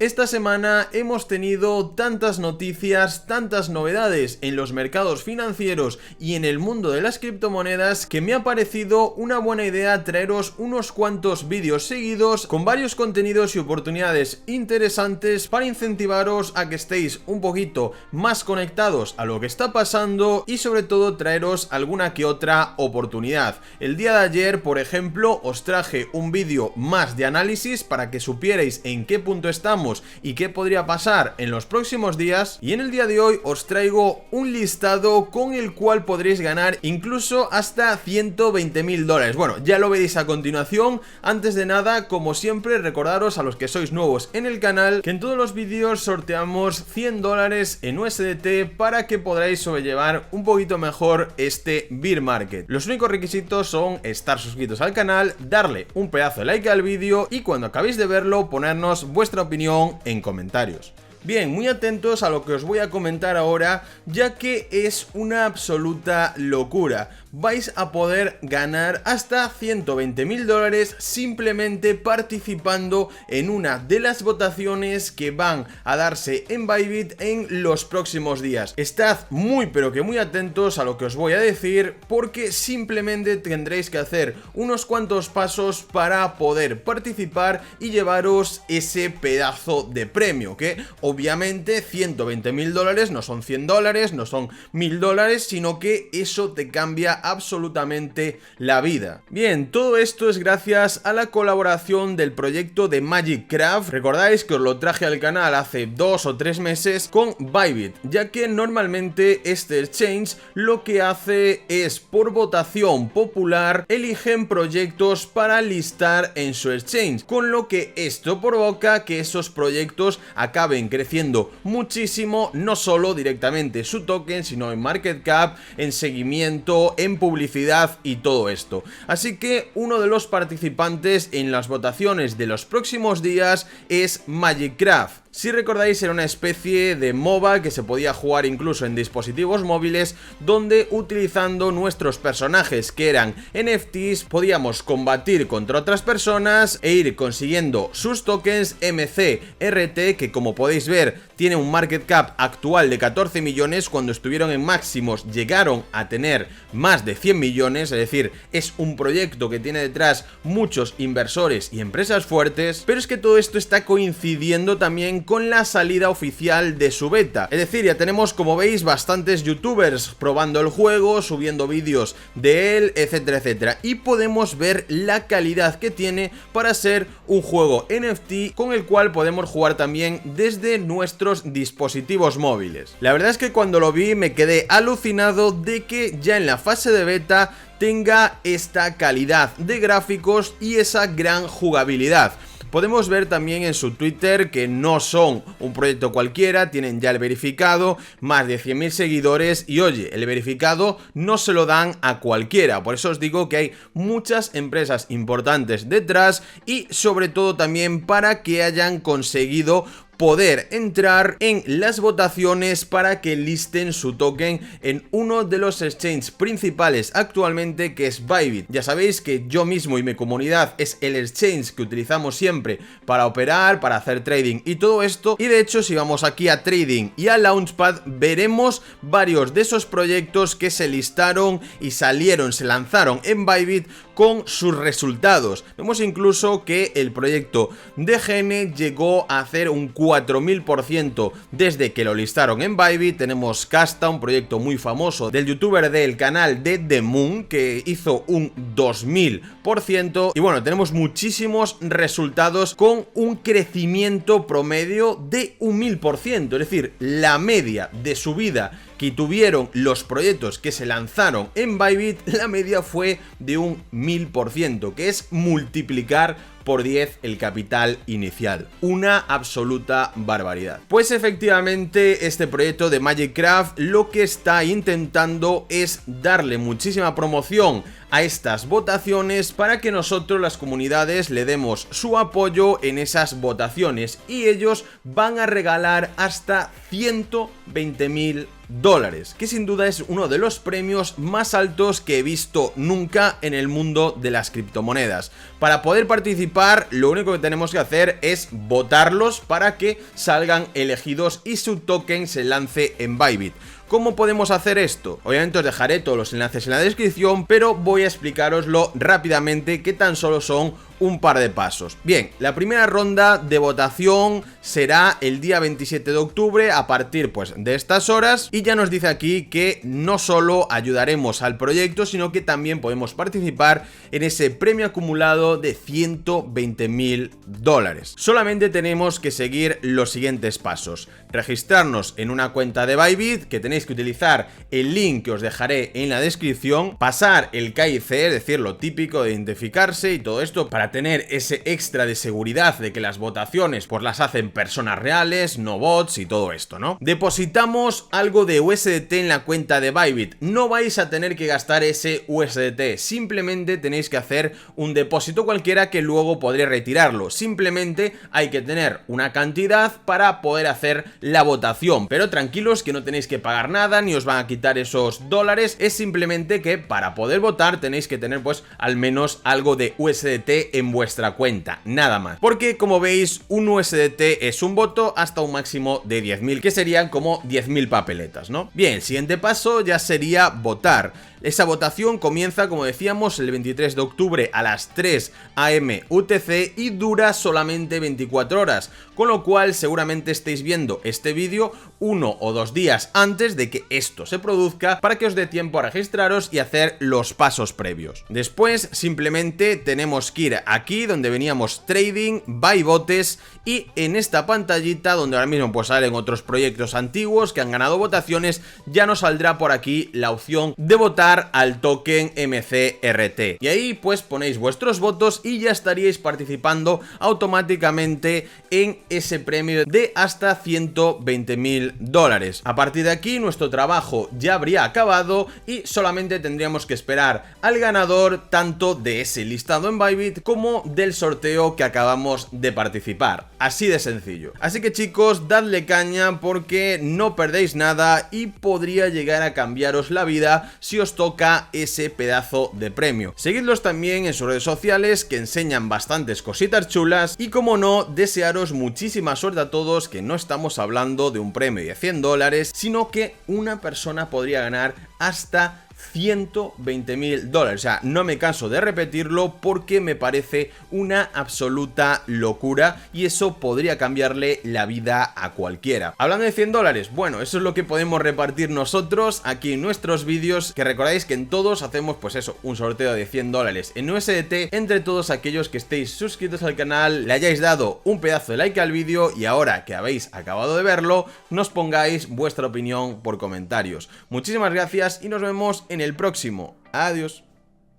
Esta semana hemos tenido tantas noticias, tantas novedades en los mercados financieros y en el mundo de las criptomonedas que me ha parecido una buena idea traeros unos cuantos vídeos seguidos con varios contenidos y oportunidades interesantes para incentivaros a que estéis un poquito más conectados a lo que está pasando y sobre todo traeros alguna que otra oportunidad. El día de ayer, por ejemplo, os traje un vídeo más de análisis para que supierais en qué punto estamos y qué podría pasar en los próximos días, y en el día de hoy os traigo un listado con el cual podréis ganar incluso hasta $120.000. Bueno, ya lo veréis a continuación. Antes de nada, como siempre, recordaros a los que sois nuevos en el canal que en todos los vídeos sorteamos $100 en USDT para que podáis sobrellevar un poquito mejor este bear market. Los únicos requisitos son estar suscritos al canal, darle un pedazo de like al vídeo y cuando acabéis de verlo ponernos vuestra opinión en comentarios. Bien, muy atentos a lo que os voy a comentar ahora, ya que es una absoluta locura. Vais a poder ganar hasta $120.000 simplemente participando en una de las votaciones que van a darse en Bybit en los próximos días. Estad muy pero que muy atentos a lo que os voy a decir, porque simplemente tendréis que hacer unos cuantos pasos para poder participar y llevaros ese pedazo de premio, que obviamente $120.000 no son $100, no son $1.000, sino que eso te cambia absolutamente la vida. Bien, todo esto es gracias a la colaboración del proyecto de Magic Craft. Recordáis que os lo traje al canal hace 2 o 3 meses con Bybit, ya que normalmente este exchange lo que hace es, por votación popular, eligen proyectos para listar en su exchange, con lo que esto provoca que esos proyectos acaben creciendo muchísimo, no solo directamente su token, sino en market cap, en seguimiento, en publicidad y todo esto. Así que uno de los participantes en las votaciones de los próximos días es Magic Craft. Si recordáis, era una especie de MOBA que se podía jugar incluso en dispositivos móviles, donde utilizando nuestros personajes que eran NFTs podíamos combatir contra otras personas e ir consiguiendo sus tokens MCRT, que como podéis ver tiene un market cap actual de 14 millones, cuando estuvieron en máximos llegaron a tener más de 100 millones, es decir, es un proyecto que tiene detrás muchos inversores y empresas fuertes, pero es que todo esto está coincidiendo también con la salida oficial de su beta. Es decir, ya tenemos, como veis, bastantes youtubers probando el juego, subiendo vídeos de él, etcétera, etcétera, y podemos ver la calidad que tiene para ser un juego NFT con el cual podemos jugar también desde nuestros dispositivos móviles. La verdad es que cuando lo vi me quedé alucinado de que ya en la fase de beta tenga esta calidad de gráficos y esa gran jugabilidad. Podemos ver también en su Twitter que no son un proyecto cualquiera, tienen ya el verificado, más de 100.000 seguidores y oye, el verificado no se lo dan a cualquiera, por eso os digo que hay muchas empresas importantes detrás y sobre todo también para que hayan conseguido poder entrar en las votaciones para que listen su token en uno de los exchanges principales actualmente, que es Bybit. Ya sabéis que yo mismo y mi comunidad es el exchange que utilizamos siempre para operar, para hacer trading y todo esto, y de hecho si vamos aquí a trading y a Launchpad veremos varios de esos proyectos que se listaron y salieron, se lanzaron en Bybit con sus resultados. Vemos incluso que el proyecto de Gene llegó a hacer un 4000% desde que lo listaron en Bybit. Tenemos Casta, un proyecto muy famoso del youtuber del canal de The Moon, que hizo un 2000%. Y bueno, tenemos muchísimos resultados con un crecimiento promedio de un 1000%, es decir, la media de subida que tuvieron los proyectos que se lanzaron en Bybit, la media fue de un 1000%, que es multiplicar por 10 el capital inicial. Una absoluta barbaridad. Pues efectivamente este proyecto de Magic Craft lo que está intentando es darle muchísima promoción a estas votaciones para que nosotros, las comunidades, le demos su apoyo en esas votaciones, y ellos van a regalar hasta $120.000. dólares, que sin duda es uno de los premios más altos que he visto nunca en el mundo de las criptomonedas. Para poder participar, lo único que tenemos que hacer es votarlos para que salgan elegidos y su token se lance en Bybit. ¿Cómo podemos hacer esto? Obviamente os dejaré todos los enlaces en la descripción, pero voy a explicaroslo rápidamente, que tan solo son un par de pasos. Bien, la primera ronda de votación será el día 27 de octubre a partir pues de estas horas, y ya nos dice aquí que no solo ayudaremos al proyecto, sino que también podemos participar en ese premio acumulado de 120.000 dólares. Solamente tenemos que seguir los siguientes pasos: registrarnos en una cuenta de Bybit, que tenéis que utilizar el link que os dejaré en la descripción, pasar el KYC, es decir, lo típico de identificarse y todo esto para tener ese extra de seguridad de que las votaciones pues las hacen personas reales, no bots y todo esto, ¿no? Depositamos algo de USDT en la cuenta de Bybit. No vais a tener que gastar ese USDT, simplemente tenéis que hacer un depósito cualquiera que luego podréis retirarlo. Simplemente hay que tener una cantidad para poder hacer la votación, pero tranquilos que no tenéis que pagar nada ni os van a quitar esos dólares. Es simplemente que para poder votar tenéis que tener pues al menos algo de USDT en vuestra cuenta, nada más, porque como veis un USDT es un voto hasta un máximo de 10.000, que serían como 10.000 papeletas, ¿no? Bien, el siguiente paso ya sería votar. Esa votación comienza, como decíamos, el 23 de octubre a las 3 AM UTC y dura solamente 24 horas, con lo cual seguramente estéis viendo este vídeo 1 o 2 días antes de que esto se produzca, para que os dé tiempo a registraros y hacer los pasos previos. Después simplemente tenemos que ir aquí donde veníamos trading, buy botes, y en esta pantallita donde ahora mismo pues salen otros proyectos antiguos que han ganado votaciones, ya nos saldrá por aquí la opción de votar al token MCRT, y ahí pues ponéis vuestros votos y ya estaríais participando automáticamente en ese premio de hasta 120.000 dólares. A partir de aquí nuestro trabajo ya habría acabado y solamente tendríamos que esperar al ganador tanto de ese listado en Bybit como del sorteo que acabamos de participar. Así de sencillo. Así que chicos, dadle caña porque no perdéis nada y podría llegar a cambiaros la vida si os toca ese pedazo de premio. Seguidlos también en sus redes sociales, que enseñan bastantes cositas chulas, y como no, desearos muchísima suerte a todos, que no estamos hablando de un premio de 100 dólares, sino que una persona podría ganar hasta 120.000 dólares. O sea, no me canso de repetirlo porque me parece una absoluta locura y eso podría cambiarle la vida a cualquiera. Hablando de 100 dólares, bueno, eso es lo que podemos repartir nosotros aquí en nuestros vídeos, que recordáis que en todos hacemos pues eso, un sorteo de 100 dólares en USDT entre todos aquellos que estéis suscritos al canal, le hayáis dado un pedazo de like al vídeo y ahora que habéis acabado de verlo, nos pongáis vuestra opinión por comentarios. Muchísimas gracias y nos vemos en el próximo. Adiós.